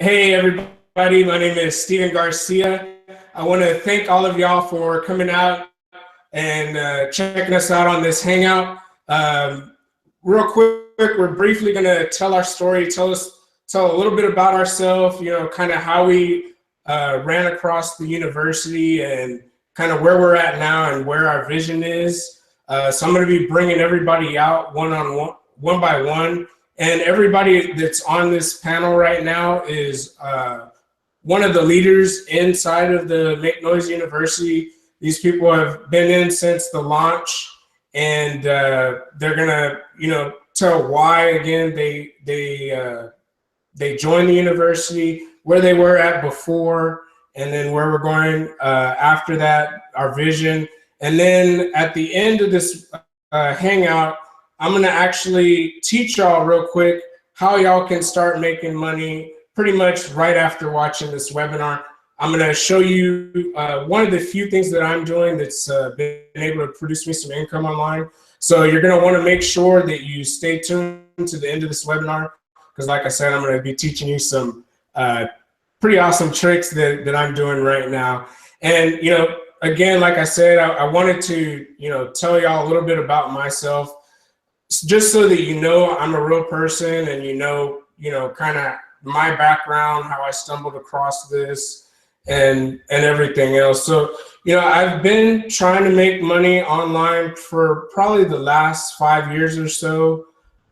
Hey everybody, my name is Steven Garcia. I want to thank all of y'all for coming out and checking us out on this hangout. Real quick, we're briefly going to tell our story, tell a little bit about ourselves, kind of how we ran across the university and kind of where we're at now and where our vision is. So I'm going to be bringing everybody out one-on-one, one by one. And everybody that's on this panel right now is one of the leaders inside of the Make Noise University. These people have been in since the launch, and they're gonna, tell why again they joined the university, where they were at before, and then where we're going after that, our vision. And then at the end of this hangout, I'm gonna actually teach y'all real quick how y'all can start making money pretty much right after watching this webinar. I'm gonna show you one of the few things that I'm doing that's been able to produce me some income online. So you're gonna wanna make sure that you stay tuned to the end of this webinar, because like I said, I'm gonna be teaching you some pretty awesome tricks that I'm doing right now. And again, like I said, I wanted to tell y'all a little bit about myself, just so that I'm a real person, and kind of my background, how I stumbled across this, and everything else. So I've been trying to make money online for probably the last 5 years or so.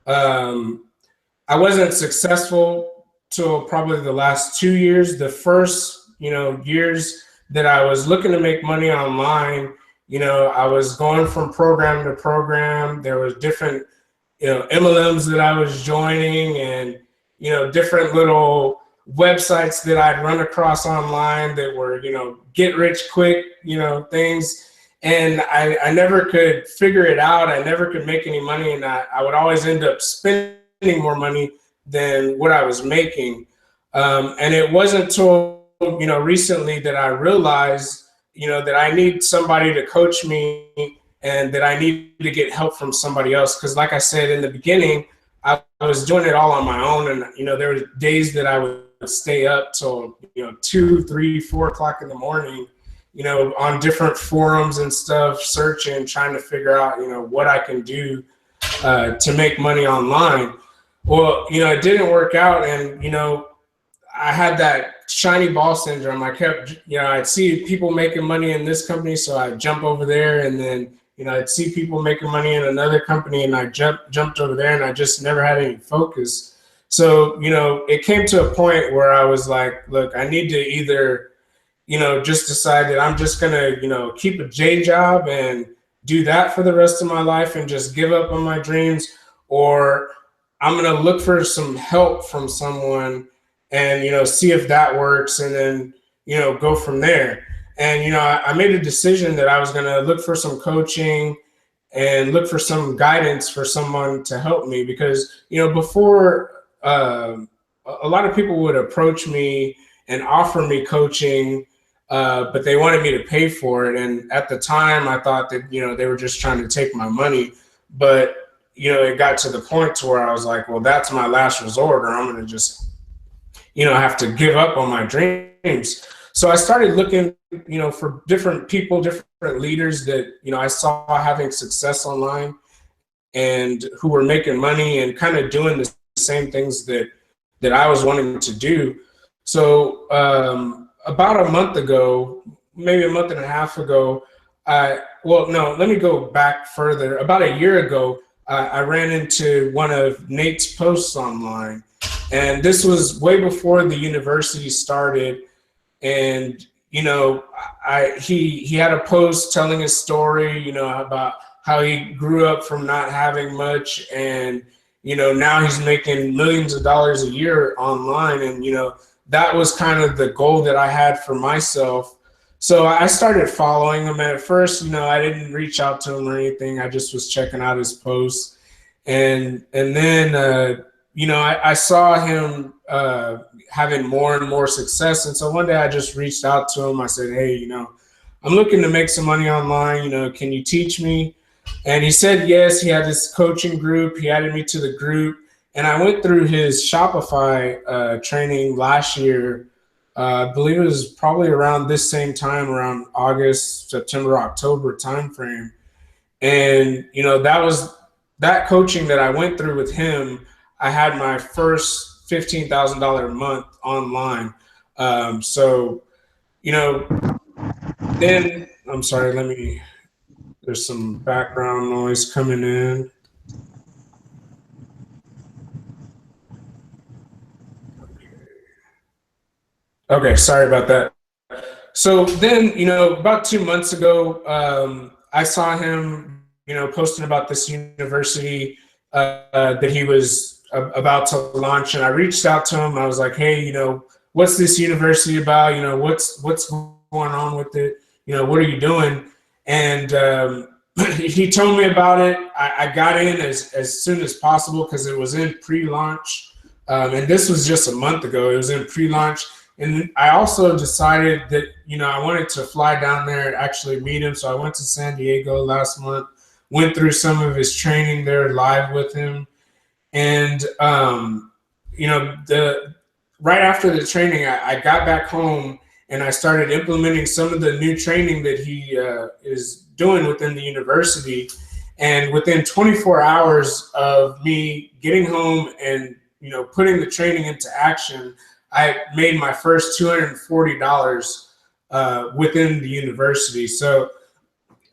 I wasn't successful till probably the last 2 years. The first years that I was looking to make money online, I was going from program to program. There was different, MLMs that I was joining, and, different little websites that I'd run across online that were, get rich quick, things. And I never could figure it out. I never could make any money, and I would always end up spending more money than what I was making. And it wasn't until, recently that I realized, that I need somebody to coach me, and that I need to get help from somebody else. Because like I said in the beginning, I was doing it all on my own. And, there were days that I would stay up till, 2, 3, 4 o'clock in the morning, on different forums and stuff, searching, trying to figure out, what I can do to make money online. Well, it didn't work out. And, I had that shiny ball syndrome. I kept, I'd see people making money in this company, so I'd jump over there, and then, I'd see people making money in another company, and I jumped over there, and I just never had any focus. So, it came to a point where I was like, look, I need to either, just decide that I'm just gonna, keep a day job and do that for the rest of my life and just give up on my dreams, or I'm gonna look for some help from someone and see if that works, and then go from there. And I made a decision that I was going to look for some coaching and look for some guidance for someone to help me, because before a lot of people would approach me and offer me coaching, but they wanted me to pay for it. And at the time I thought that they were just trying to take my money, but it got to the point to where I was like, well, that's my last resort, or I'm going to just have to give up on my dreams. So I started looking, for different people, different leaders that, I saw having success online and who were making money and kind of doing the same things that I was wanting to do. So about a month ago, maybe a month and a half ago, let me go back further. About a year ago, I ran into one of Nate's posts online. And this was way before the university started. And, he had a post telling his story, about how he grew up from not having much. And, now he's making millions of dollars a year online. And, that was kind of the goal that I had for myself. So I started following him. And at first, I didn't reach out to him or anything. I just was checking out his posts. And then, I saw him having more and more success. And so one day I just reached out to him. I said, hey, I'm looking to make some money online. Can you teach me? And he said yes. He had this coaching group. He added me to the group. And I went through his Shopify training last year. I believe it was probably around this same time, around August, September, October timeframe. And, that coaching that I went through with him. I had my first $15,000 a month online. So, then I'm sorry, there's some background noise coming in. Okay, sorry about that. So then, about 2 months ago, I saw him, posting about this university that he was about to launch, and I reached out to him. I was like, "Hey, what's this university about? What's going on with it? What are you doing?" And he told me about it. I got in as soon as possible because it was in pre-launch, and this was just a month ago. It was in pre-launch. And I also decided that, I wanted to fly down there and actually meet him. So I went to San Diego last month, went through some of his training there live with him. And, right after the training, I got back home and I started implementing some of the new training that he is doing within the university. And within 24 hours of me getting home and, putting the training into action, I made my first $240 within the university. So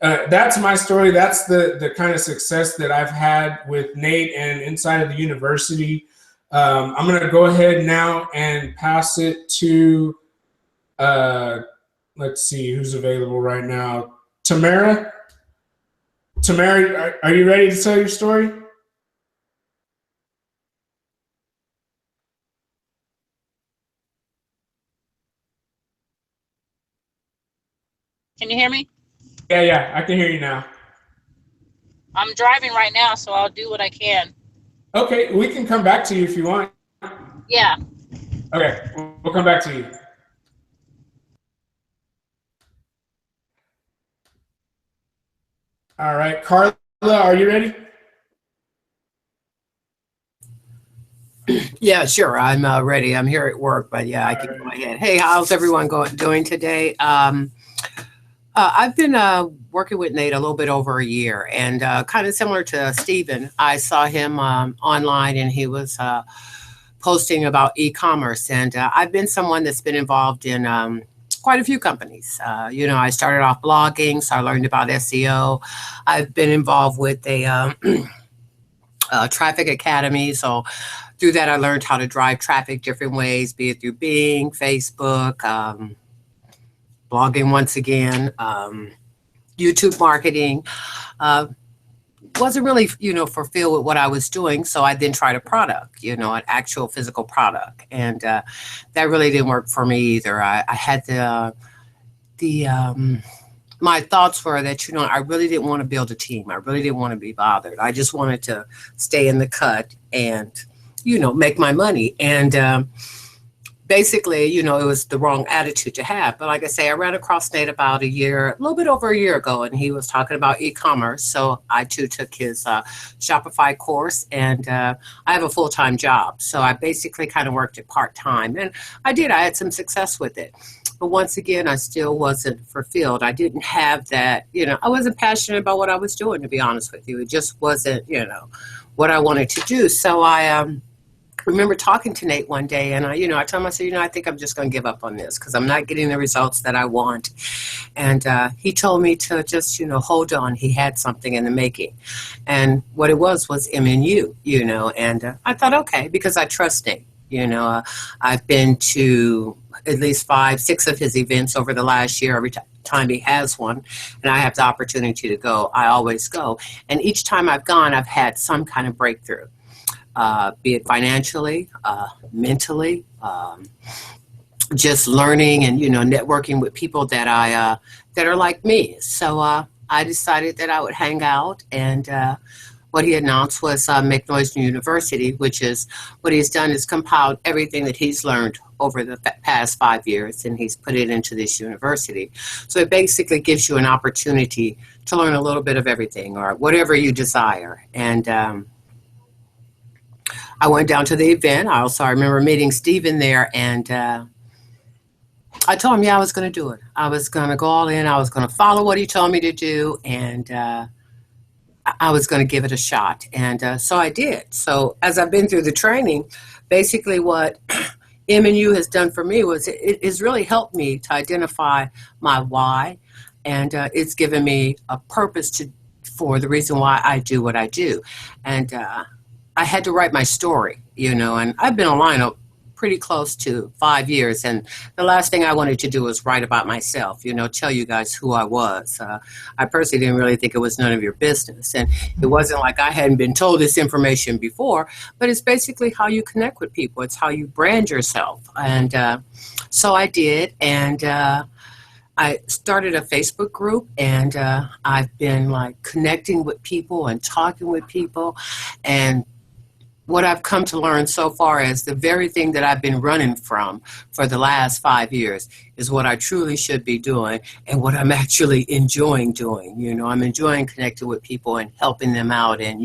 that's my story. That's the kind of success that I've had with Nate and inside of the university. I'm going to go ahead now and pass it to, let's see who's available right now. Tamara, are you ready to tell your story? Can you hear me? Yeah, I can hear you now. I'm driving right now, so I'll do what I can. Okay, we can come back to you if you want. Yeah. Okay, we'll come back to you. All right, Carla, are you ready? Yeah, sure. I'm ready. I'm here at work, but yeah, I can go ahead. Hey, how's everyone doing today? I've been working with Nate a little bit over a year, and kind of similar to Stephen, I saw him online, and he was posting about e-commerce, and I've been someone that's been involved in quite a few companies. I started off blogging, so I learned about SEO. I've been involved with a traffic academy, so through that, I learned how to drive traffic different ways, be it through Bing, Facebook, blogging once again, YouTube marketing. Wasn't really, fulfilled with what I was doing. So I then tried a product, an actual physical product. And that really didn't work for me either. I had my thoughts were that, I really didn't want to build a team. I really didn't want to be bothered. I just wanted to stay in the cut and, make my money. And basically, it was the wrong attitude to have. But like I say, I ran across Nate about a little bit over a year ago, and he was talking about e-commerce. So I too took his Shopify course, and I have a full-time job. So I basically kind of worked it part-time, and I had some success with it. But once again, I still wasn't fulfilled. I didn't have that, I wasn't passionate about what I was doing, to be honest with you. It just wasn't, what I wanted to do. So I remember talking to Nate one day, and I told him, I said, I think I'm just going to give up on this because I'm not getting the results that I want. And he told me to just, hold on. He had something in the making. And what it was MNU, and I thought, okay, because I trust Nate. I've been to at least 5, 6 of his events over the last year. Every time he has one, and I have the opportunity to go, I always go. And each time I've gone, I've had some kind of breakthrough. Be it financially, mentally, just learning and, networking with people that that are like me. So I decided that I would hang out, and what he announced was MNU University, which is what he's done is compiled everything that he's learned over the past 5 years, and he's put it into this university. So it basically gives you an opportunity to learn a little bit of everything or whatever you desire. And I went down to the event. I remember meeting Steven there, and I told him, yeah, I was going to do it. I was going to go all in. I was going to follow what he told me to do, and I was going to give it a shot. And so I did. So as I've been through the training, basically what MNU has done for me was it has really helped me to identify my why, and it's given me a purpose for the reason why I do what I do. And I had to write my story, and I've been online pretty close to 5 years, and the last thing I wanted to do was write about myself, tell you guys who I was. I personally didn't really think it was none of your business, and it wasn't like I hadn't been told this information before, but it's basically how you connect with people. It's how you brand yourself, and so I did, and I started a Facebook group, and I've been like connecting with people and talking with people, and what I've come to learn so far is the very thing that I've been running from for the last 5 years is what I truly should be doing and what I'm actually enjoying doing. I'm enjoying connecting with people and helping them out, and,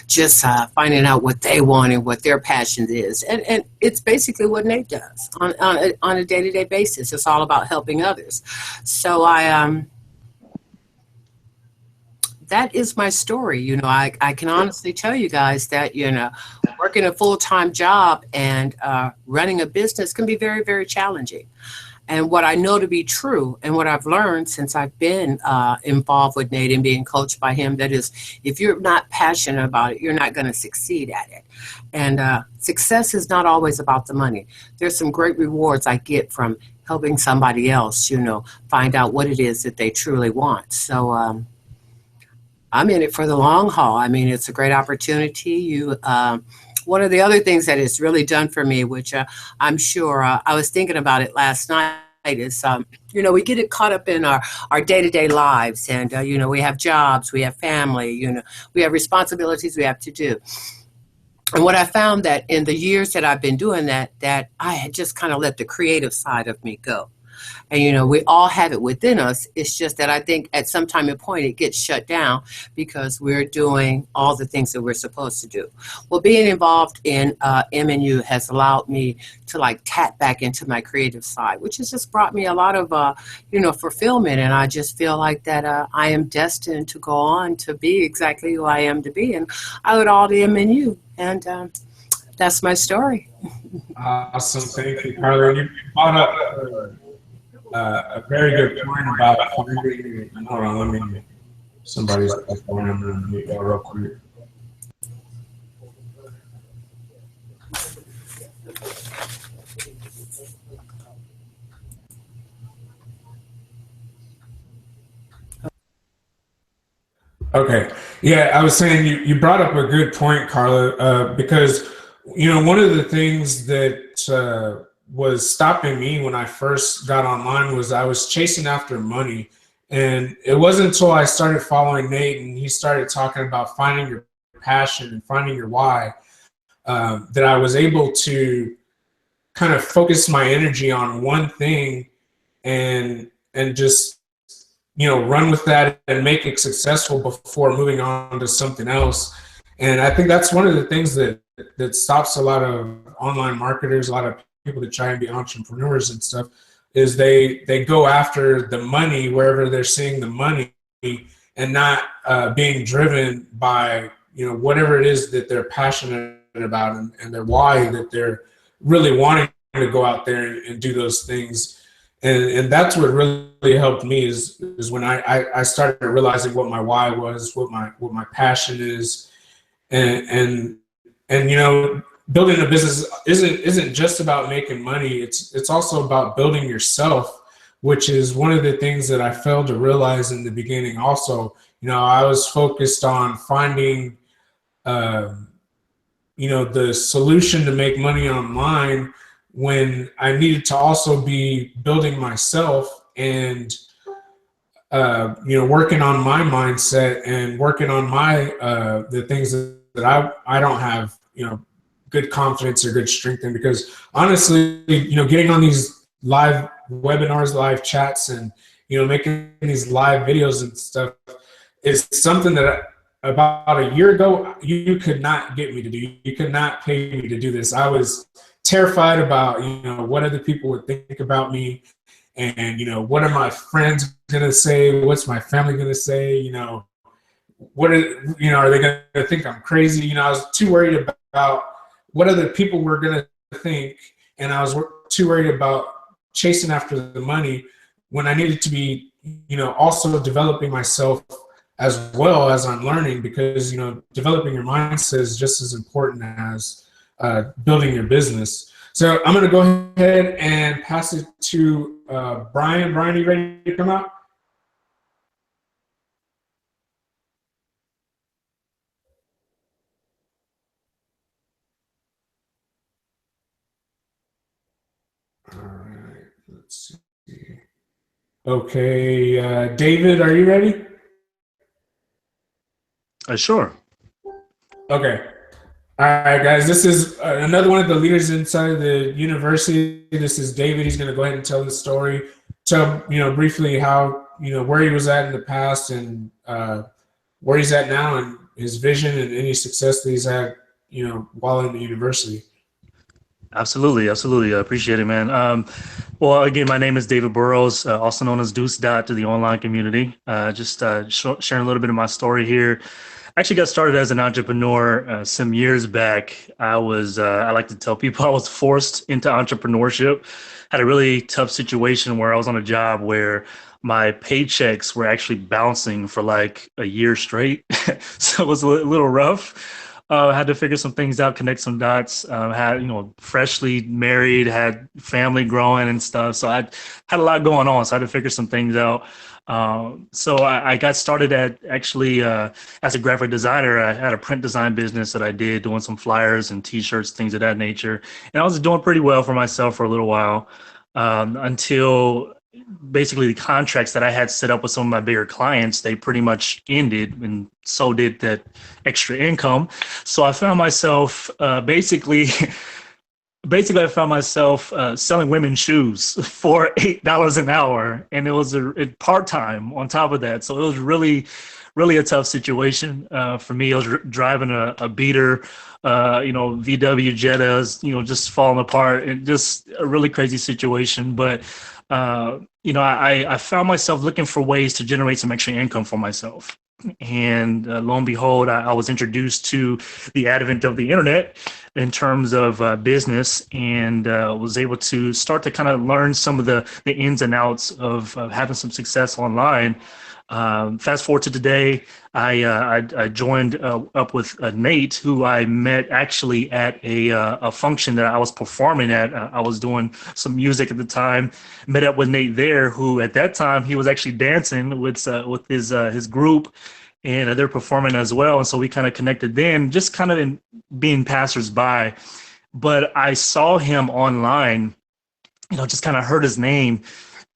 just finding out what they want and what their passion is. And it's basically what Nate does on a day-to-day basis. It's all about helping others. So that is my story. I can honestly tell you guys that, working a full-time job and running a business can be very, very challenging. And what I know to be true and what I've learned since I've been involved with Nate and being coached by him, that is, if you're not passionate about it, you're not going to succeed at it. And success is not always about the money. There's some great rewards I get from helping somebody else, find out what it is that they truly want. So, I'm in it for the long haul. I mean, it's a great opportunity. One of the other things that it's really done for me, which I'm sure I was thinking about it last night, is, we get it caught up in our day-to-day lives, and, we have jobs, we have family, we have responsibilities we have to do. And what I found that in the years that I've been doing that I had just kind of let the creative side of me go. And, we all have it within us. It's just that I think at some time and point it gets shut down because we're doing all the things that we're supposed to do. Well, being involved in MNU has allowed me to tap back into my creative side, which has just brought me a lot of, fulfillment. And I just feel like that I am destined to go on to be exactly who I am to be. And I owe it all to MNU. And that's my story. Awesome. Thank you, Carla. You brought up a very good point about finding. Hold on, let me. Somebody's phone. I'm gonna mute that real quick. Okay. Yeah, I was saying you brought up a good point, Carla, because one of the things that was stopping me when I first got online was I was chasing after money. And it wasn't until I started following Nate and he started talking about finding your passion and finding your why that I was able to kind of focus my energy on one thing and just, run with that and make it successful before moving on to something else. And I think that's one of the things that stops a lot of online marketers, a lot of people that try and be entrepreneurs and stuff, is they go after the money wherever they're seeing the money and not being driven by whatever it is that they're passionate about and their why, that they're really wanting to go out there and do those things. And that's what really helped me is when I started realizing what my why was, what my passion is, and building a business isn't just about making money. It's also about building yourself, which is one of the things that I failed to realize in the beginning. Also, I was focused on finding, the solution to make money online when I needed to also be building myself and, working on my mindset and working on my the things that I don't have, good confidence or good strength in, because honestly, getting on these live webinars, live chats, and, making these live videos and stuff is something that about a year ago, you could not get me to do. You could not pay me to do this. I was terrified about, what other people would think about me, and what are my friends gonna say? What's my family gonna say? Are they gonna think I'm crazy? I was too worried about what other people were gonna think, and I was too worried about chasing after the money when I needed to be, also developing myself as well as I'm learning, because developing your mindset is just as important as building your business. So I'm going to go ahead and pass it to Brian. Brian, are you ready to come out? All right, let's see. Okay, David, are you ready? Sure. Okay. All right, guys, this is another one of the leaders inside of the university. This is David. He's going to go ahead and tell the story, tell, briefly how, where he was at in the past, and where he's at now, and his vision and any success that he's had, while in the university. Absolutely. I appreciate it, man. Well, again, my name is David Burrows, also known as Deuce Dot to the online community. Just sharing a little bit of my story here. I actually got started as an entrepreneur some years back. I like to tell people I was forced into entrepreneurship. Had a really tough situation where I was on a job where my paychecks were actually bouncing for like a year straight. So it was a little rough. Had to figure some things out, connect some dots. Had, freshly married, had family growing and stuff. So I had a lot going on. So I had to figure some things out. So I got started at actually as a graphic designer. I had a print design business that I did, doing some flyers and T-shirts, things of that nature. And I was doing pretty well for myself for a little while until basically the contracts that I had set up with some of my bigger clients, they pretty much ended, and so did that extra income. So I found myself basically I found myself selling women's shoes for $8 an hour, and it was a part-time on top of that. So it was really a tough situation for me. I was driving a beater, VW Jettas, just falling apart, and just a really crazy situation. But I found myself looking for ways to generate some extra income for myself. And lo and behold, I was introduced to the advent of the internet in terms of business, and was able to start to kind of learn some of the ins and outs of having some success online. Fast forward to today, I joined up with Nate, who I met actually at a function that I was performing at. I was doing some music at the time. Met up with Nate there, who at that time he was actually dancing with his group, and they're performing as well. And so we kind of connected then, just kind of in being passersby. But I saw him online, just kind of heard his name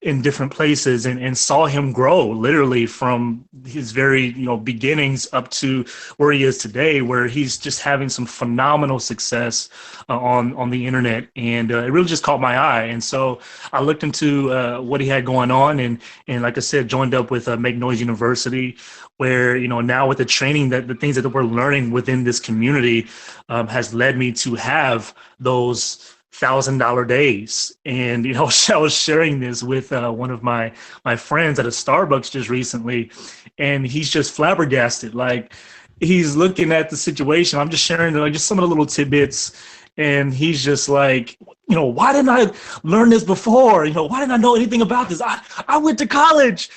in different places, and saw him grow literally from his very beginnings up to where he is today, where he's just having some phenomenal success on the internet. And it really just caught my eye, and so I looked into what he had going on, and like I said, joined up with Make Noise University, where now with the training, that the things that we're learning within this community has led me to have those $1,000 days. And I was sharing this with one of my friends at a Starbucks just recently, and he's just flabbergasted. Like, he's looking at the situation. I'm just sharing just some of the little tidbits, and he's just like, why didn't I learn this before? Why didn't I know anything about this? I went to college.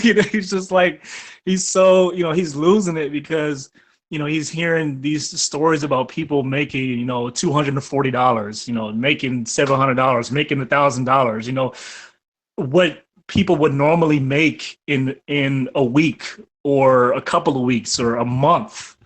He's just like, he's so he's losing it, because he's hearing these stories about people making, $240, making $700, making $1,000, what people would normally make in a week or a couple of weeks or a month.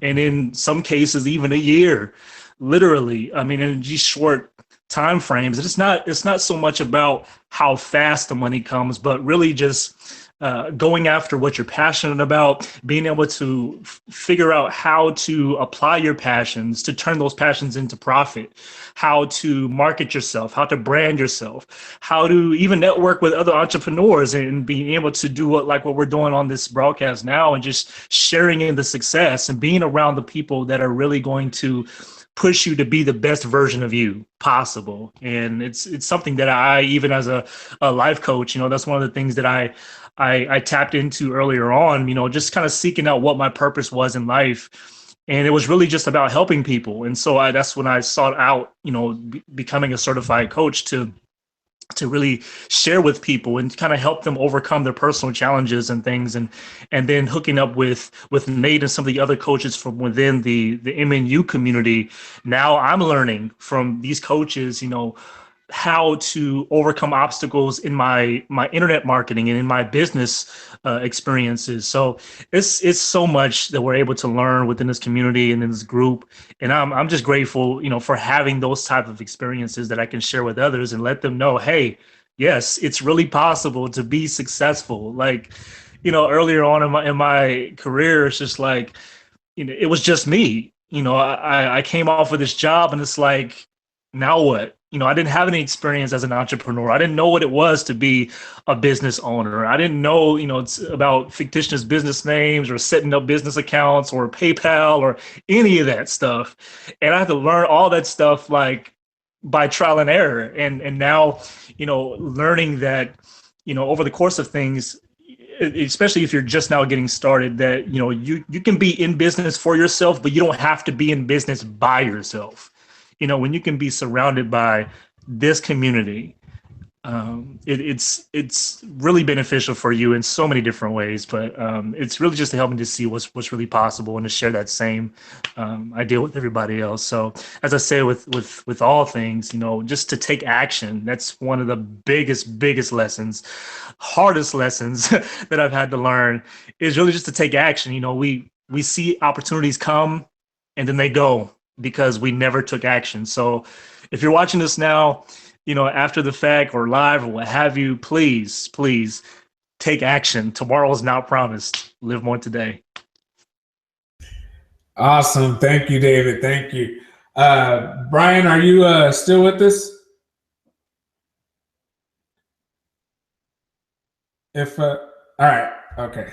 And in some cases, even a year, literally. I mean, in these short time frames. It's not so much about how fast the money comes, but really just going after what you're passionate about, being able to figure out how to apply your passions to turn those passions into profit, how to market yourself, how to brand yourself, how to even network with other entrepreneurs, and being able to do what we're doing on this broadcast now, and just sharing in the success and being around the people that are really going to push you to be the best version of you possible. And it's something that I, even as a life coach, that's one of the things that I tapped into earlier on, just kind of seeking out what my purpose was in life. And it was really just about helping people. And so that's when I sought out, becoming a certified coach to really share with people and kind of help them overcome their personal challenges and things. And then hooking up with Nate and some of the other coaches from within the MNU community. Now I'm learning from these coaches, how to overcome obstacles in my internet marketing and in my business experiences. So it's so much that we're able to learn within this community and in this group. And I'm just grateful, for having those type of experiences that I can share with others and let them know, hey, yes, it's really possible to be successful. Earlier on in my career, it's just it was just me. I came off of this job and it's like, now what? I didn't have any experience as an entrepreneur. I didn't know what it was to be a business owner. I didn't know, it's about fictitious business names or setting up business accounts or PayPal or any of that stuff. And I had to learn all that stuff by trial and error. And now, learning that, over the course of things, especially if you're just now getting started, that, you can be in business for yourself, but you don't have to be in business by yourself. When you can be surrounded by this community, it's really beneficial for you in so many different ways. But it's really just to help me to see what's really possible and to share that same idea with everybody else. So as I say, with all things, just to take action. That's one of the biggest lessons, hardest lessons that I've had to learn, is really just to take action. We see opportunities come and then they go, because we never took action. So if you're watching this now, after the fact or live or what have you, please take action. Tomorrow is not promised. Live more today. Awesome. Thank you, David. Thank you. Brian, are you still with us? All right. Okay.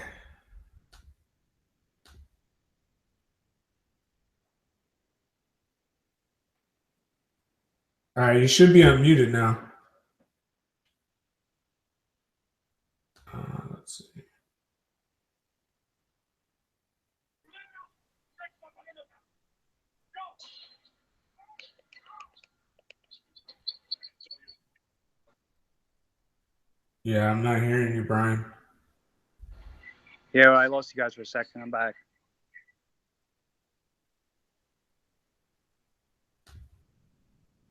All right, you should be unmuted now. Let's see. Yeah, I'm not hearing you, Brian. Yeah, I lost you guys for a second. I'm back.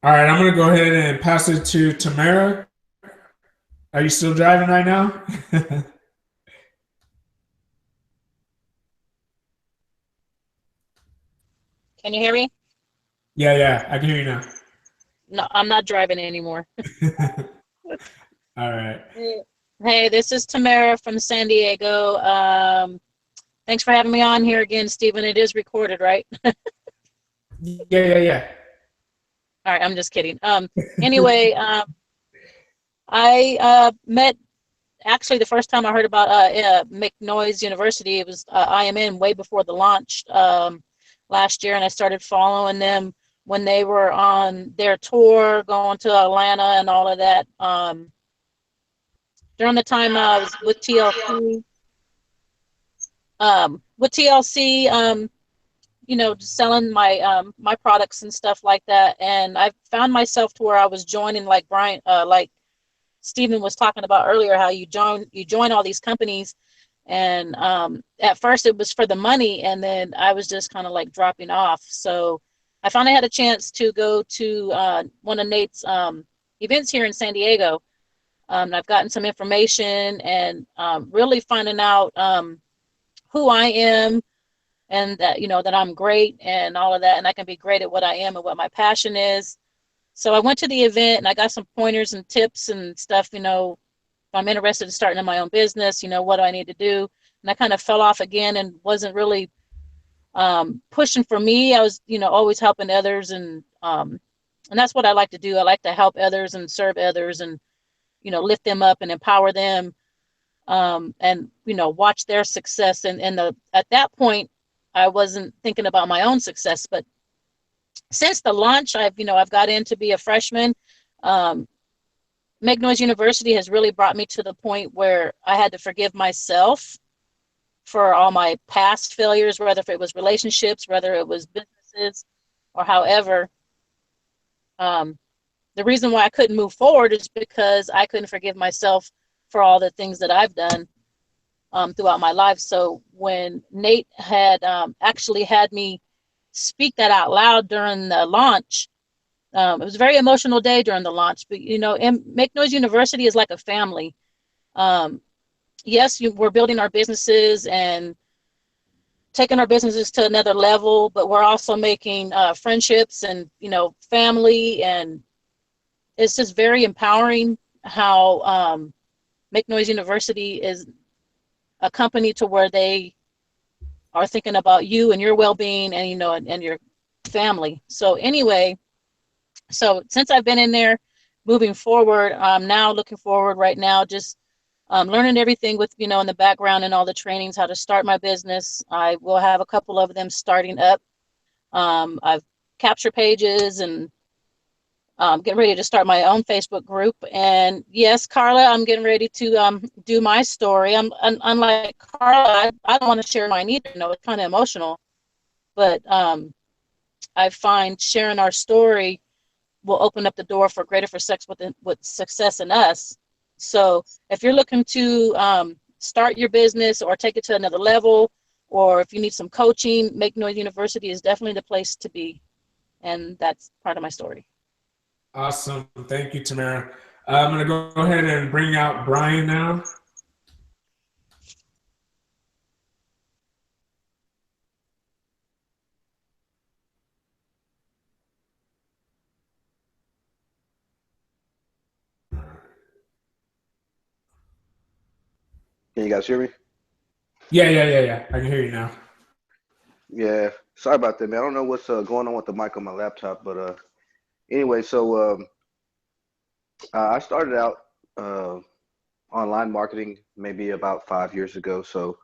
All right, I'm going to go ahead and pass it to Tamara. Are you still driving right now? Can you hear me? Yeah, I can hear you now. No, I'm not driving anymore. All right. Hey, this is Tamara from San Diego. Thanks for having me on here again, Stephen. It is recorded, right? Yeah. All right, I'm just kidding. Anyway, I met, actually the first time I heard about McNoy's University, it was IMN way before the launch last year, and I started following them when they were on their tour going to Atlanta and all of that. During the time I was with TLC, just selling my my products and stuff like that, and I found myself to where I was joining, like Brian, like Stephen was talking about earlier, how you join all these companies, and at first it was for the money, and then I was just kind of like dropping off. So I finally had a chance to go to one of Nate's events here in San Diego. I've gotten some information and really finding out who I am, and that, that I'm great and all of that, and I can be great at what I am and what my passion is. So I went to the event and I got some pointers and tips and stuff, from I'm interested in starting my own business, you know, what do I need to do? And I kind of fell off again and wasn't really pushing for me. I was, you know, always helping others, and that's what I like to do. I like to help others and serve others, and, you know, lift them up and empower them, and, you know, watch their success. And at that point, I wasn't thinking about my own success, but since the launch, I've got in to be a freshman. Make Noise University has really brought me to the point where I had to forgive myself for all my past failures, whether if it was relationships, whether it was businesses, or however. The reason why I couldn't move forward is because I couldn't forgive myself for all the things that I've done throughout my life. So when Nate had actually had me speak that out loud during the launch, it was a very emotional day during the launch. But, you know, Make Noise University is like a family. Yes, we're building our businesses and taking our businesses to another level, but we're also making friendships and, you know, family. And it's just very empowering how Make Noise University is a company to where they are thinking about you and your well-being, and, you know, and your family. So anyway, so since I've been in there, moving forward, I'm now looking forward right now, just learning everything with, you know, in the background and all the trainings, how to start my business. I will have a couple of them starting up. I've captured pages, and getting ready to start my own Facebook group. And yes, Carla, I'm getting ready to do my story. Unlike Carla, I don't want to share mine either. You know, it's kind of emotional, but I find sharing our story will open up the door for greater with success in us. So if you're looking to start your business or take it to another level, or if you need some coaching, Make Noise University is definitely the place to be. And that's part of my story. Awesome. Thank you, Tamara. I'm going to go ahead and bring out Brian now. Can you guys hear me? Yeah. I can hear you now. Yeah. Sorry about that, man. I don't know what's going on with the mic on my laptop, but anyway, so I started out online marketing maybe about 5 years ago. So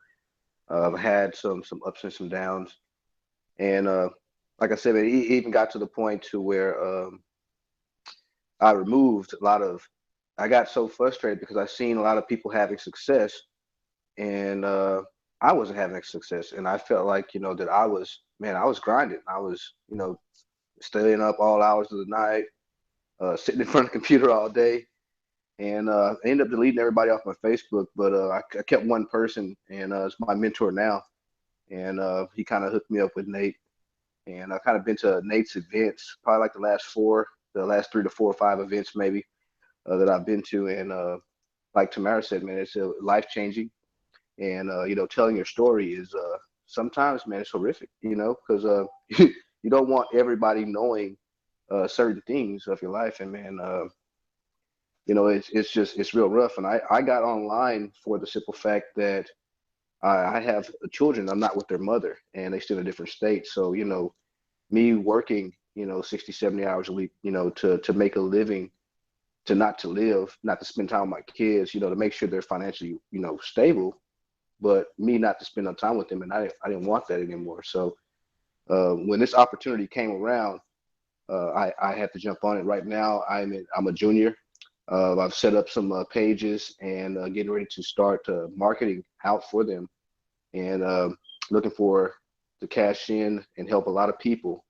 I've had some ups and some downs, and like I said, it even got to the point to where I removed a lot of. I got so frustrated because I seen a lot of people having success, and I wasn't having success, and I felt like, you know, that I was grinding. I was, you know, staying up all hours of the night, sitting in front of the computer all day, and I ended up deleting everybody off my Facebook. But I kept one person, and it's my mentor now, and he kind of hooked me up with Nate, and I've kind of been to Nate's events, probably like the last 3 to 4 or 5 events maybe that I've been to, and like Tamara said, man, it's life changing. And you know, telling your story is sometimes, man, it's horrific, you know, because you don't want everybody knowing certain things of your life. And man, you know, it's real rough. And I got online for the simple fact that I have children. I'm not with their mother, and they still in a different state. So, you know, me working, you know, 60, 70 hours a week, you know, to make a living, to live, not to spend time with my kids, you know, to make sure they're financially, you know, stable, but me not to spend no time with them. And I didn't want that anymore. So when this opportunity came around, I had to jump on it. Right now, I'm a junior. I've set up some pages, and getting ready to start marketing out for them, and looking for to cash in and help a lot of people,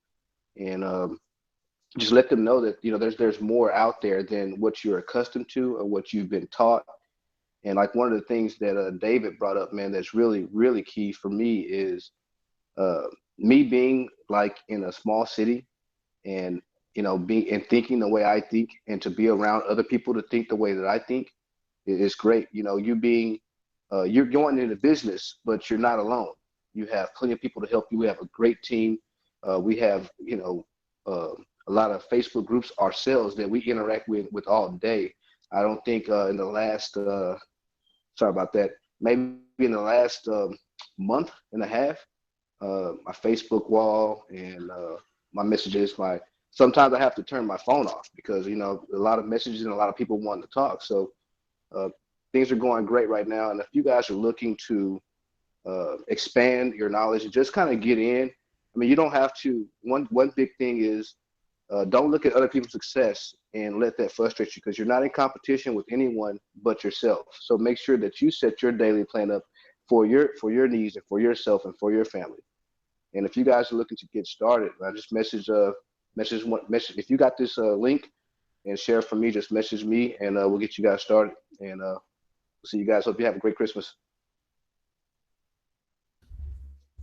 and just let them know that, you know, there's more out there than what you're accustomed to or what you've been taught. And like one of the things that David brought up, man, that's really, really key for me is uh, me being like in a small city, and, you know, being and thinking the way I think, and to be around other people to think the way that I think is great. You know, you're going into business, but you're not alone. You have plenty of people to help you. We have a great team. We have, you know, a lot of Facebook groups ourselves that we interact with all day. I don't think in the last, sorry about that, maybe in the last month and a half, my Facebook wall and my messages, sometimes I have to turn my phone off because, you know, a lot of messages and a lot of people wanting to talk. So things are going great right now. And if you guys are looking to expand your knowledge and just kind of get in, I mean, you don't have to, one big thing is don't look at other people's success and let that frustrate you, because you're not in competition with anyone but yourself. So make sure that you set your daily plan up for your needs and for yourself and for your family. And if you guys are looking to get started, I just message if you got this link and share it from me, just message me and we'll get you guys started. And we'll see you guys. Hope you have a great Christmas.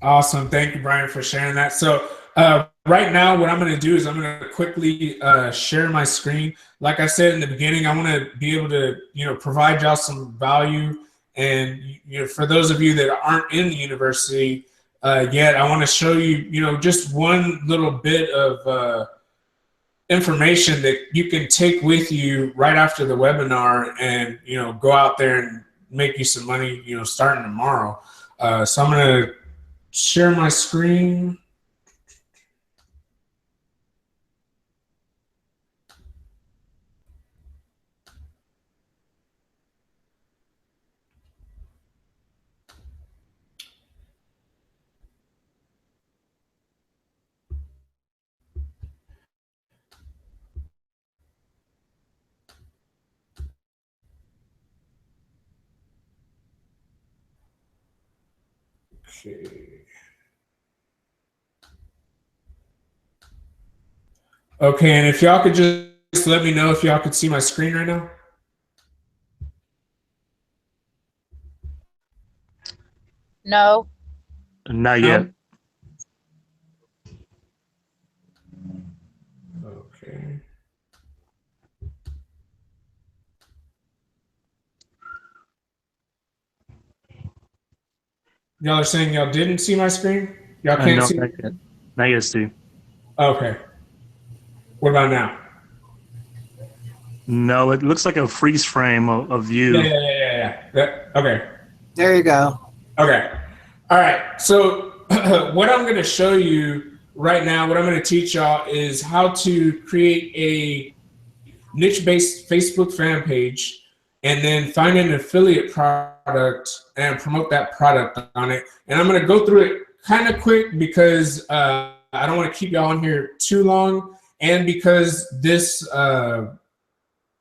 Awesome. Thank you, Brian, for sharing that. So right now, what I'm going to do is I'm going to quickly share my screen. Like I said in the beginning, I want to be able to, you know, provide y'all some value. And, you know, for those of you that aren't in the university yet, I want to show you, you know, just one little bit of information that you can take with you right after the webinar and, you know, go out there and make you some money, you know, starting tomorrow. So I'm going to share my screen. Okay. Okay, and if y'all could just let me know if y'all could see my screen right now. No. Not yet. Okay. Y'all are saying y'all didn't see my screen? Y'all can't No, see? not yet. Not yet, Steve. Okay. What about now? No, it looks like a freeze frame of you. Yeah. Okay. There you go. Okay. All right. So what I'm going to show you right now, what I'm going to teach y'all is how to create a niche-based Facebook fan page and then find an affiliate product and promote that product on it. And I'm going to go through it kind of quick because I don't want to keep y'all on here too long, and because this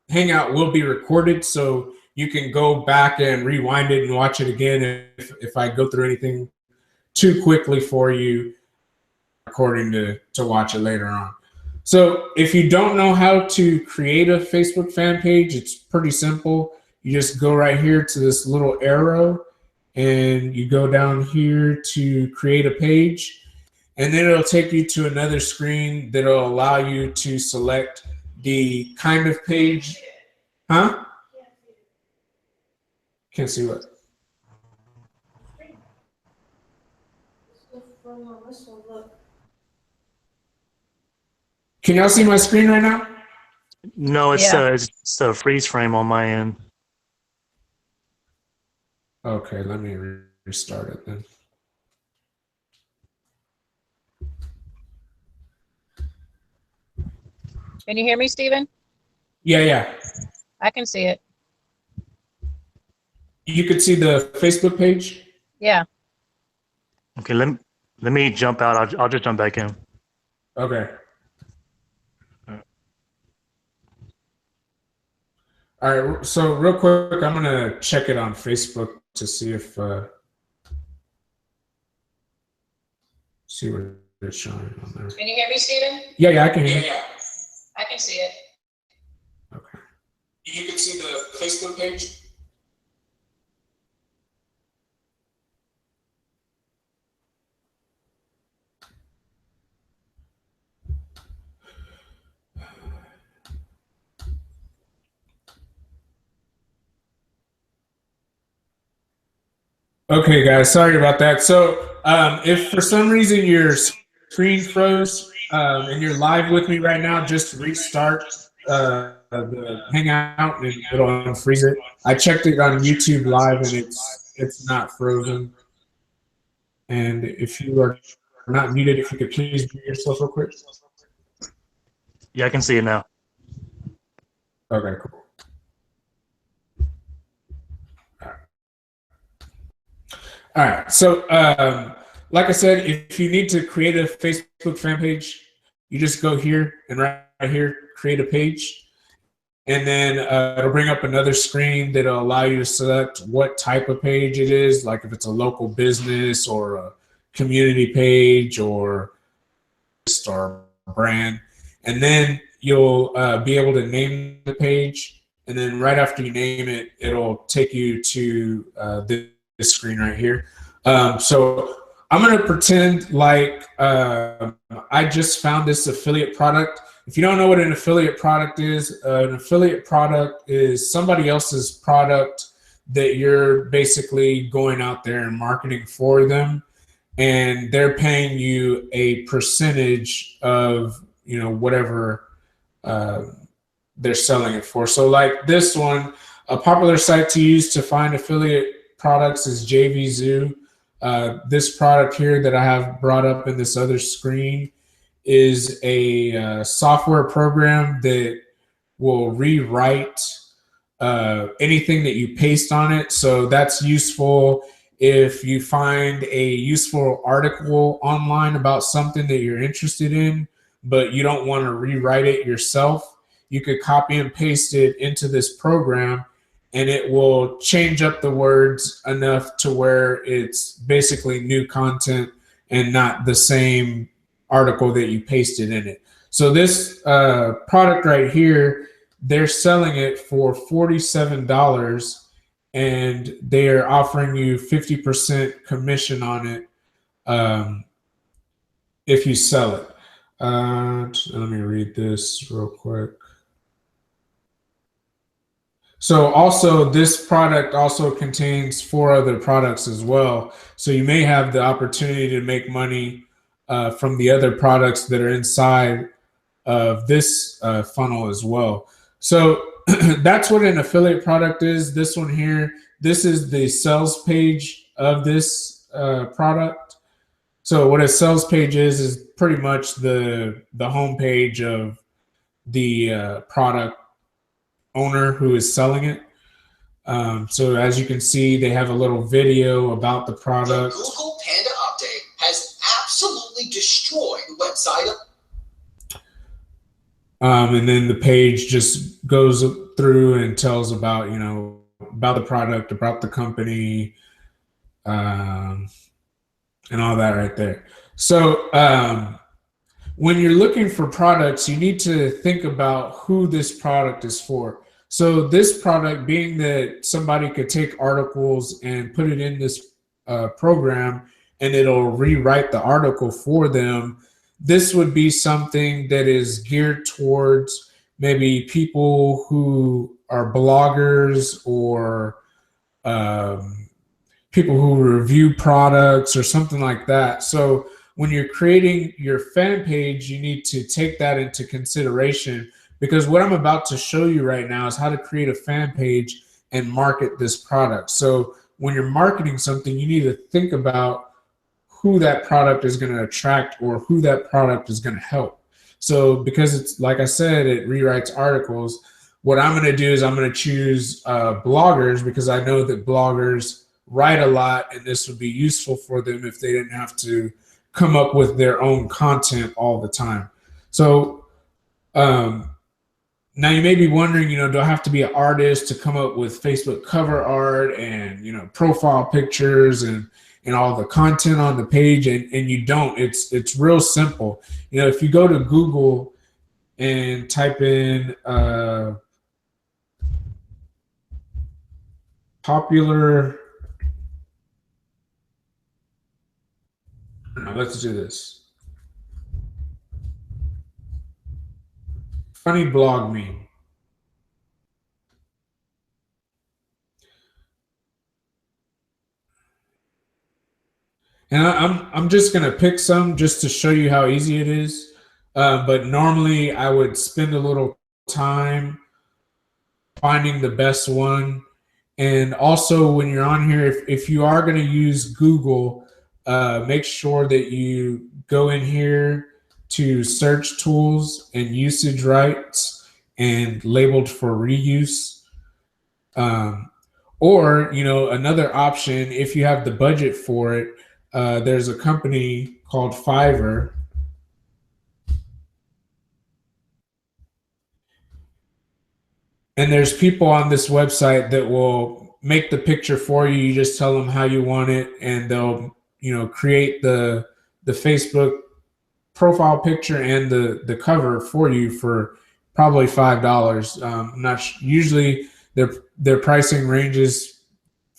Hangout will be recorded, so you can go back and rewind it and watch it again if I go through anything too quickly for you, recording to watch it later on. So if you don't know how to create a Facebook fan page, it's pretty simple. You just go right here to this little arrow and you go down here to create a page, and then it'll take you to another screen that'll allow you to select the kind of page. Huh? Can't see what? Can y'all see my screen right now? No, it's Yeah. it's a freeze frame on my end. Okay, let me restart it then. Can you hear me, Stephen? Yeah. I can see it. You could see the Facebook page? Yeah. Okay, let me jump out. I'll just jump back in. Okay. All right, so real quick, I'm gonna check it on Facebook to see if see what it's showing on there. Can you hear me, Stephen? Yeah, I can hear you. I can see it. Okay. You can see the Facebook page? Okay, guys, sorry about that. So if for some reason your screen froze and you're live with me right now, just restart the Hangout and it'll unfreeze it. I checked it on YouTube Live and it's not frozen. And if you are not muted, if you could please mute yourself real quick. Yeah, I can see it now. Okay, cool. All right. So, like I said, if you need to create a Facebook fan page, you just go here and right here, create a page. And then it'll bring up another screen that'll allow you to select what type of page it is, like if it's a local business or a community page or brand. And then you'll be able to name the page. And then right after you name it, it'll take you to this screen right here. So I'm going to pretend like I just found this affiliate product. If you don't know what an affiliate product is somebody else's product that you're basically going out there and marketing for them, and they're paying you a percentage of, you know, whatever they're selling it for. So like this one, a popular site to use to find affiliate products is JVZoo. This product here that I have brought up in this other screen is a software program that will rewrite anything that you paste on it. So that's useful if you find a useful article online about something that you're interested in, but you don't want to rewrite it yourself. You could copy and paste it into this program and it will change up the words enough to where it's basically new content and not the same article that you pasted in it. So this product right here, they're selling it for $47 and they're offering you 50% commission on it if you sell it. Let me read this real quick. So also this product also contains 4 other products as well. So you may have the opportunity to make money from the other products that are inside of this funnel as well. So that's what an affiliate product is. This one here, this is the sales page of this product. So what a sales page is pretty much the home page of the product owner who is selling it. So as you can see, they have a little video about the product. The Google Panda update has absolutely destroyed the website. And then the page just goes through and tells about, you know, about the product, about the company, and all that right there. So when you're looking for products, you need to think about who this product is for. So this product, being that somebody could take articles and put it in this program and it'll rewrite the article for them, this would be something that is geared towards maybe people who are bloggers or people who review products or something like that. So when you're creating your fan page, you need to take that into consideration, because what I'm about to show you right now is how to create a fan page and market this product. So when you're marketing something, you need to think about who that product is going to attract or who that product is going to help. So because it's, like I said, it rewrites articles, what I'm going to do is I'm going to choose bloggers, because I know that bloggers write a lot and this would be useful for them if they didn't have to come up with their own content all the time. So now you may be wondering, you know, do I have to be an artist to come up with Facebook cover art and, you know, profile pictures and all the content on the page? And you don't. It's real simple. You know, if you go to Google and type in popular, no, let's do this. Funny blog meme. And I'm just gonna pick some just to show you how easy it is. But normally I would spend a little time finding the best one. And also when you're on here, if you are going to use Google, make sure that you go in here to search tools and usage rights and labeled for reuse. Or, you know, another option, if you have the budget for it, there's a company called Fiverr. And there's people on this website that will make the picture for you. You just tell them how you want it, and they'll, you know, create the Facebook profile picture and the cover for you for probably $5. Usually their pricing ranges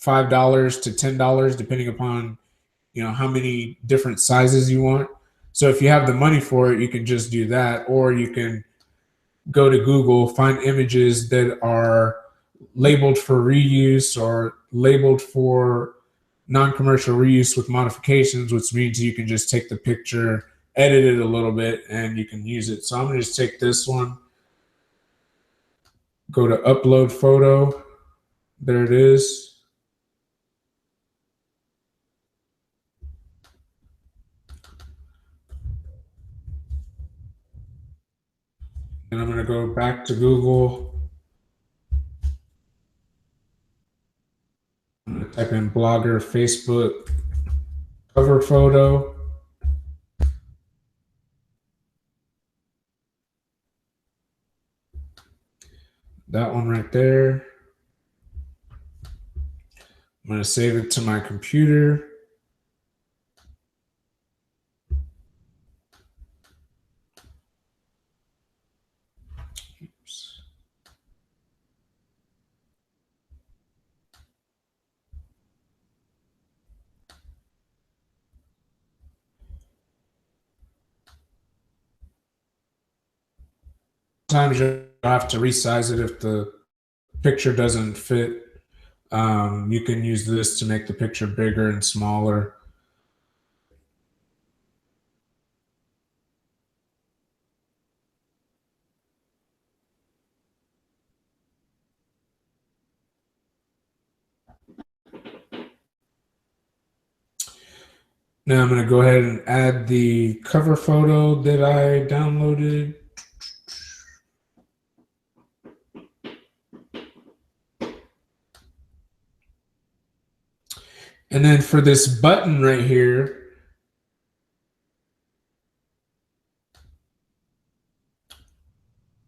$5 to $10 depending upon, you know, how many different sizes you want. So if you have the money for it, you can just do that, or you can go to Google, find images that are labeled for reuse or labeled for non-commercial reuse with modifications, which means you can just take the picture, edit it a little bit, and you can use it. So I'm gonna just take this one, go to upload photo. There it is. And I'm gonna go back to Google. I'm gonna type in Blogger Facebook cover photo. That one right there. I'm gonna save it to my computer. Oops. Sometimes you have to resize it if the picture doesn't fit. You can use this to make the picture bigger and smaller. Now I'm going to go ahead and add the cover photo that I downloaded. And then for this button right here,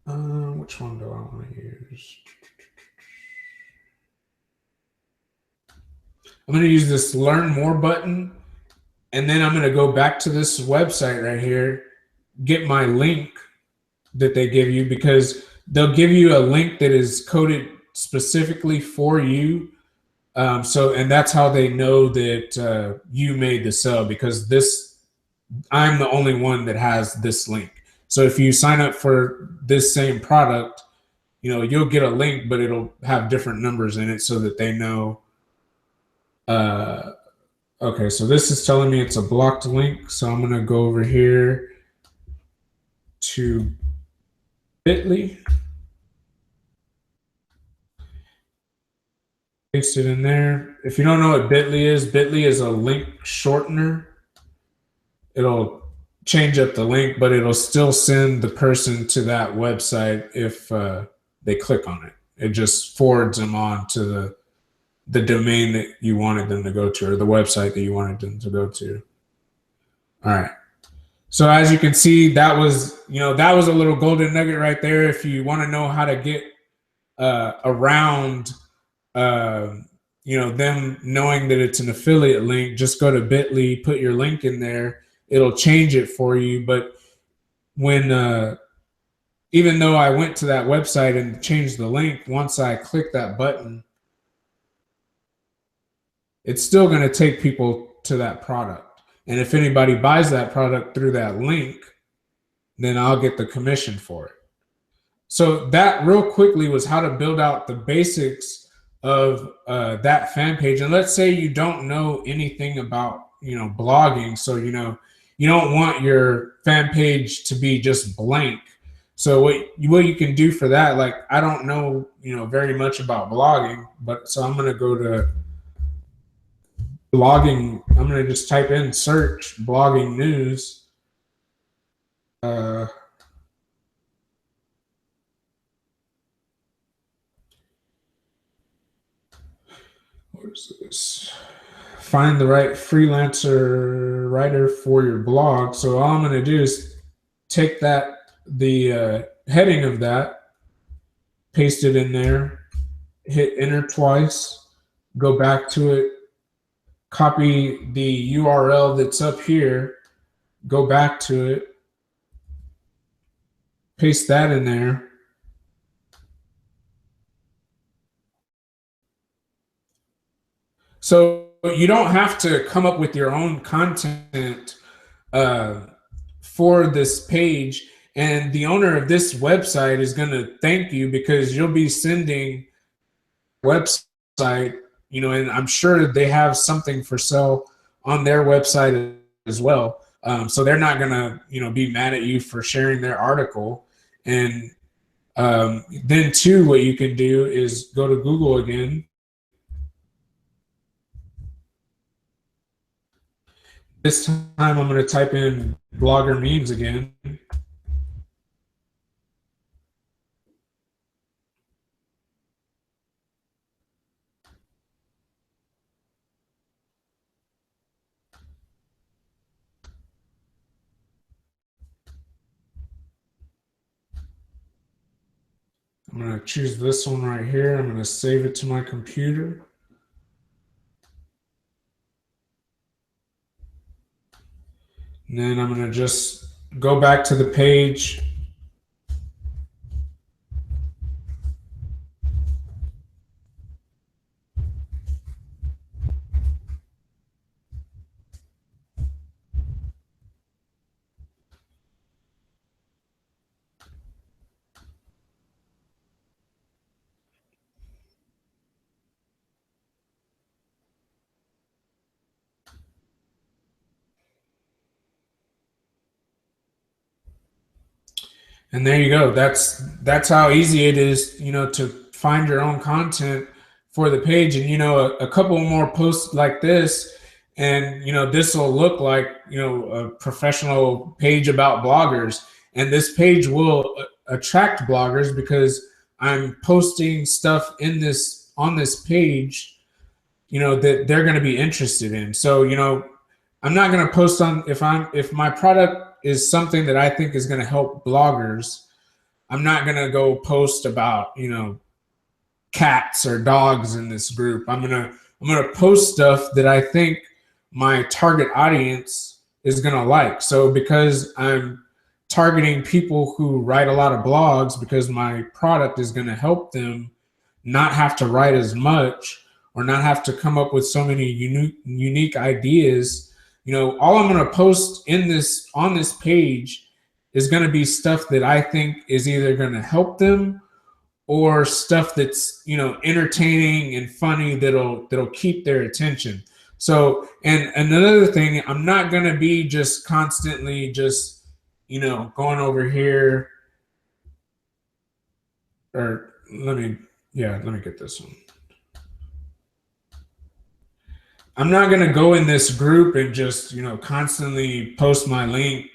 which one do I want to use? I'm going to use this Learn More button, and then I'm going to go back to this website right here, get my link that they give you, because they'll give you a link that is coded specifically for you. And that's how they know that you made the sale, because I'm the only one that has this link. So if you sign up for this same product, you know, you'll get a link, but it'll have different numbers in it so that they know. Okay, so this is telling me it's a blocked link. So I'm going to go over here to Bitly. Paste it in there. If you don't know what Bitly is a link shortener. It'll change up the link, but it'll still send the person to that website if they click on it. It just forwards them on to the domain that you wanted them to go to, or the website that you wanted them to go to. All right. So as you can see, that was a little golden nugget right there. If you want to know how to get around them knowing that it's an affiliate link, just go to Bitly, put your link in there. It'll change it for you. But when even though I went to that website and changed the link, once I click that button, it's still going to take people to that product. And if anybody buys that product through that link, then I'll get the commission for it. So that real quickly was how to build out the basics of that fan page. And let's say you don't know anything about, blogging. So, you don't want your fan page to be just blank. So what you can do for that, like I don't know, very much about blogging, but so I'm gonna go to blogging. I'm gonna just type in search blogging news. What is this? Find the right freelancer writer for your blog. So all I'm going to do is take the heading of that, paste it in there, hit enter twice, go back to it, copy the URL that's up here, go back to it, paste that in there. So you don't have to come up with your own content for this page. And the owner of this website is going to thank you because you'll be sending website, and I'm sure they have something for sale on their website as well. So they're not going to, be mad at you for sharing their article. And then too, what you can do is go to Google again. This time I'm going to type in blogger memes again. I'm going to choose this one right here. I'm going to save it to my computer. And then I'm going to just go back to the page. And there you go. That's how easy it is, to find your own content for the page. And, a couple more posts like this, and, this will look like, a professional page about bloggers. And this page will attract bloggers because I'm posting stuff on this page, that they're going to be interested in. So, I'm not going to post on, if my product is something that I think is going to help bloggers, I'm not going to go post about, cats or dogs in this group. I'm going to post stuff that I think my target audience is going to like. So because I'm targeting people who write a lot of blogs, because my product is going to help them not have to write as much or not have to come up with so many unique ideas. All I'm going to post on this page is going to be stuff that I think is either going to help them or stuff that's, entertaining and funny that'll keep their attention. So, and another thing, I'm not going to be just constantly just, going over here, or let me get this one. I'm not going to go in this group and just, constantly post my link,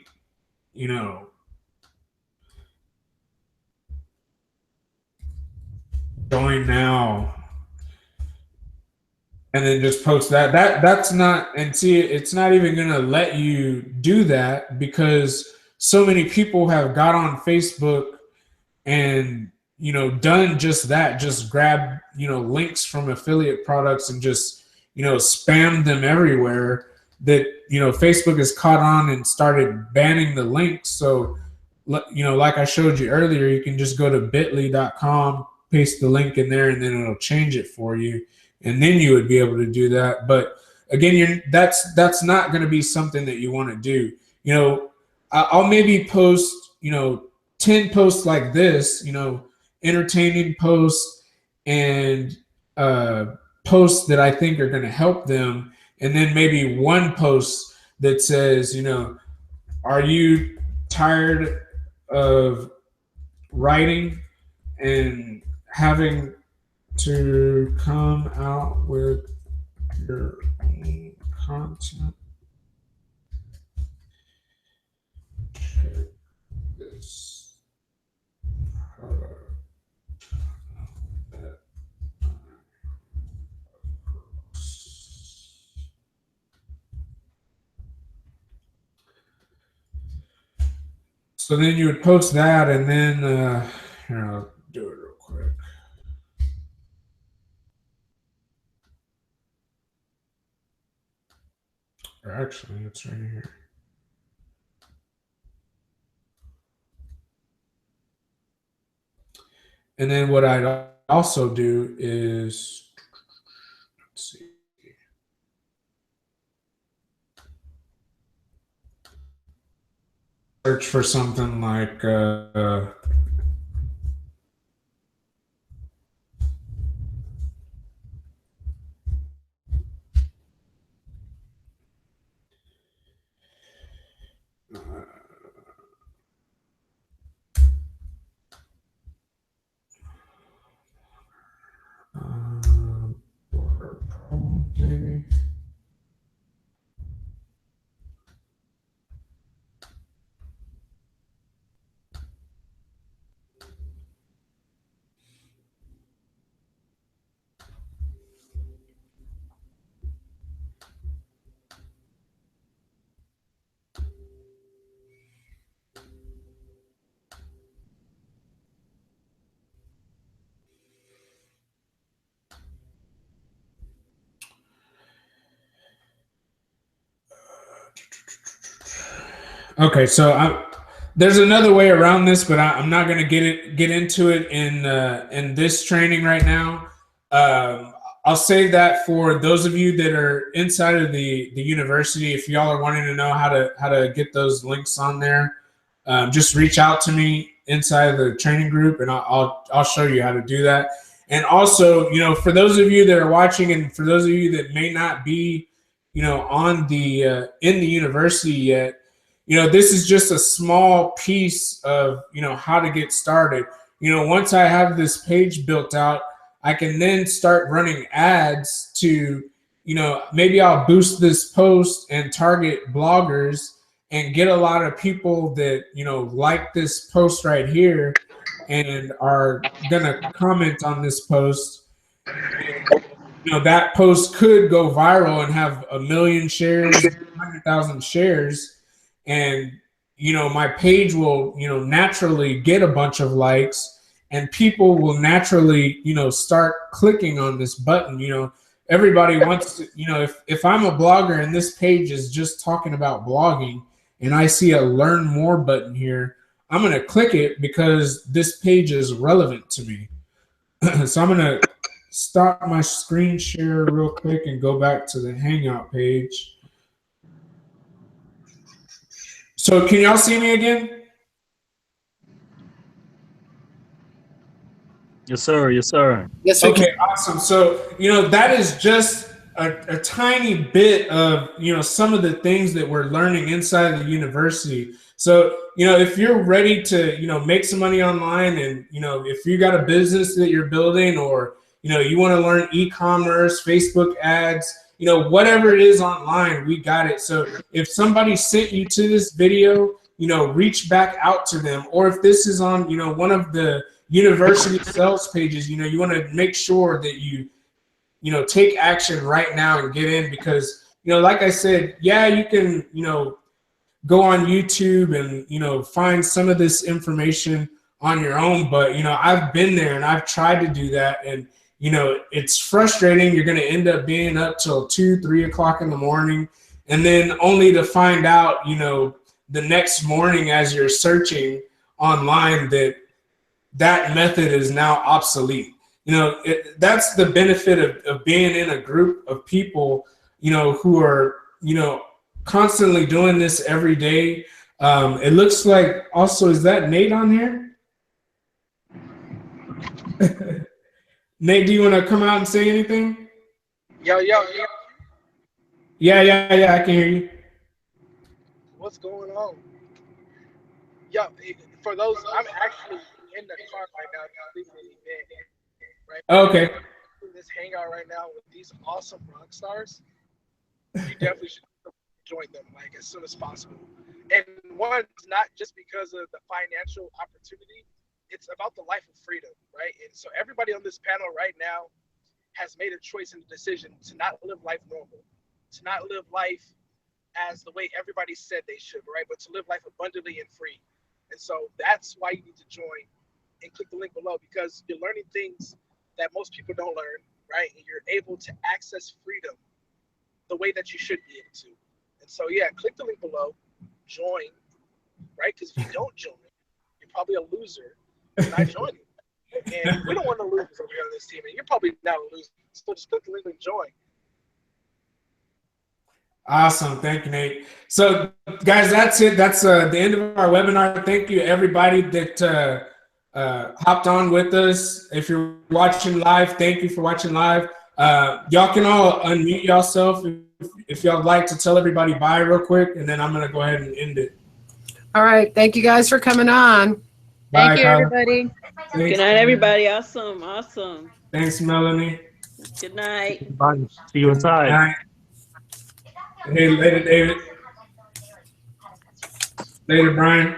join now, and then just post that. That's not, and see, it's not even going to let you do that because so many people have got on Facebook and, done just that, just grab, links from affiliate products and just, spam them everywhere, that, Facebook has caught on and started banning the links. So, like I showed you earlier, you can just go to bit.ly.com, paste the link in there, and then it'll change it for you. And then you would be able to do that. But again, that's not going to be something that you want to do. I'll maybe post, 10 posts like this, entertaining posts and posts that I think are going to help them. And then maybe one post that says, are you tired of writing and having to come out with your own content. Check this product that so then you would post that, and then here, I'll do it real quick. Or actually, it's right here. And then what I'd also do is, let's see. Search for something like maybe. Okay, so there's another way around this, but I'm not going to get into it in this training right now. I'll save that for those of you that are inside of the university. If y'all are wanting to know how to get those links on there, just reach out to me inside of the training group, and I'll show you how to do that. And also, for those of you that are watching, and for those of you that may not be, on the in the university yet. This is just a small piece of, how to get started. Once I have this page built out, I can then start running ads to, maybe I'll boost this post and target bloggers and get a lot of people that, like this post right here and are going to comment on this post. That post could go viral and have 1 million shares, 100,000 shares. And, my page will, naturally get a bunch of likes, and people will naturally, start clicking on this button. Everybody wants to, if I'm a blogger and this page is just talking about blogging and I see a learn more button here, I'm going to click it because this page is relevant to me. So I'm going to stop my screen share real quick and go back to the Hangout page. So can y'all see me again? Yes, sir. Yes, sir. Yes, we Okay, can. awesome. So, that is just a tiny bit of, some of the things that we're learning inside the university. So, if you're ready to, make some money online, and, if you got a business that you're building, or, you want to learn e-commerce, Facebook ads, whatever it is online, we got it. So if somebody sent you to this video, reach back out to them. Or if this is on, one of the university sales pages, you want to make sure that you take action right now and get in, because, like I said, yeah, you can, go on YouTube and, find some of this information on your own. But, I've been there and I've tried to do that. And, it's frustrating. You're going to end up being up till 2, 3 o'clock in the morning, and then only to find out, the next morning as you're searching online that method is now obsolete. That's the benefit of being in a group of people, who are, constantly doing this every day. It looks like also, is that Nate on here? Nate, do you want to come out and say anything? Yo. Yeah, I can hear you. What's going on? Yo, for those, I'm actually in park right now completing an event, right? Okay. This hangout right now with these awesome rock stars. You definitely should join them like as soon as possible. And one, not just because of the financial opportunity, it's about the life of freedom, right? And so everybody on this panel right now has made a choice and a decision to not live life normal, to not live life as the way everybody said they should, right? But to live life abundantly and free. And so that's why you need to join and click the link below, because you're learning things that most people don't learn, right? And you're able to access freedom the way that you should be able to. And so, yeah, click the link below, join, right? Because if you don't join, you're probably a loser for not joining. And we don't want no losers over here on this team, and you're probably not a loser. So just click the link and join. Awesome. Thank you, Nate. So, guys, that's it. That's the end of our webinar. Thank you, everybody that hopped on with us. If you're watching live, thank you for watching live. Y'all can all unmute yourself if y'all like to tell everybody bye real quick, and then I'm going to go ahead and end it. All right. Thank you guys for coming on. Bye, Thank you, Kyle. everybody. Thanks. Good night, everybody. Awesome. Awesome. Thanks, Melanie. Good night. Bye. See you inside. Good night. Hey, later, David. Later, Brian.